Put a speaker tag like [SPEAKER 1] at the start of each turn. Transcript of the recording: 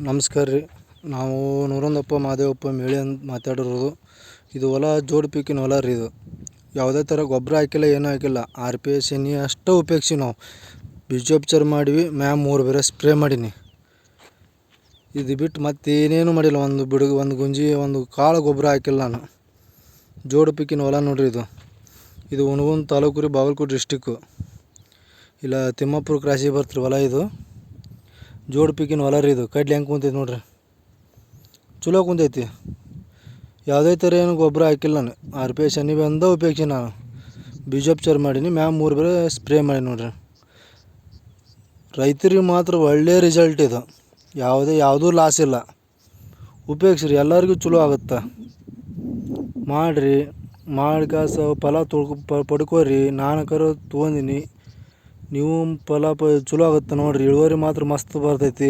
[SPEAKER 1] ನಮಸ್ಕಾರ ರೀ. ನಾವು ನೂರೊಂದಪ್ಪ ಮಾದೇವಪ್ಪ ಮೇಳಿ ಅಂತ ಮಾತಾಡಿರೋದು. ಇದು ಹೊಲ ಜೋಡಿ ಪೀಕಿನ ಹೊಲ ರೀ. ಇದು ಯಾವುದೇ ಥರ ಗೊಬ್ಬರ ಹಾಕಿಲ್ಲ, ಏನೂ ಹಾಕಿಲ್ಲ. RPS ಎಣ್ಣೆ ಅಷ್ಟೇ ಉಪಯೋಗಿಸಿ ನಾವು ಬೀಜೋಪಚಾರ ಮಾಡಿವಿ. ಮ್ಯಾಮ್ 3 ಬೇರೆ ಸ್ಪ್ರೇ ಮಾಡೀನಿ. ಇದು ಬಿಟ್ಟು ಮತ್ತೇನೇನು ಮಾಡಿಲ್ಲ. ಒಂದು ಗುಂಜಿ ಒಂದು ಕಾಳು ಗೊಬ್ಬರ ಹಾಕಿಲ್ಲ ನಾನು. ಜೋಡಿ ಪೀಕಿನ ಹೊಲ ನೋಡ್ರಿ. ಇದು ಹುನಗುಂದ ತಾಲೂಕು ರೀ, ಬಾಗಲಕೋಟೆ ಡಿಸ್ಟಿಕ್ಕು. ಇಲ್ಲ ತಿಮ್ಮಾಪುರ ಕ್ರಾಸಿಗೆ ಬರ್ತೀರಿ ಹೊಲ. ಇದು ಜೋಡಿ ಪೀಕಿನ ಹೊಲ ರೀ. ಇದು ಕಡ್ಲಿ ಹೆಂಗೆ ಕುಂತೈತಿ ನೋಡ್ರಿ, ಚಲೋ ಕುಂತೈತಿ. ಯಾವುದೇ ಥರ ಏನು ಗೊಬ್ಬರ ಹಾಕಿಲ್ಲ ನಾನು. RPS ಎಣ್ಣೆ ಬಂದ ಉಪಯೋಗಿಸಿ ನಾನು ಬೀಜೋಪಚಾರ ಮಾಡೀನಿ. ಮ್ಯಾಮ್ 3 ಬೇರೆ ಸ್ಪ್ರೇ ಮಾಡಿ ನೋಡ್ರಿ. ರೈತರಿಗೆ ಮಾತ್ರ ಒಳ್ಳೆಯ ರಿಸಲ್ಟ್ ಇದು. ಯಾವುದೂ ಲಾಸ್ ಇಲ್ಲ. ಉಪಯೋಗಿಸ್ರಿ, ಎಲ್ಲರಿಗೂ ಚಲೋ ಆಗುತ್ತೆ. ಮಾಡಿರಿ, ಮಾಡಿ ಫಲ ಪಡ್ಕೋರಿ. ನಾನು ತೊಗೊಂಡಿನಿ, ನೀವು ಫಲ ಚಲೋ ಆಗುತ್ತೆ ನೋಡಿರಿ. ಇಳುವರಿ ಮಾತ್ರ ಮಸ್ತ್ ಬರ್ತೈತಿ.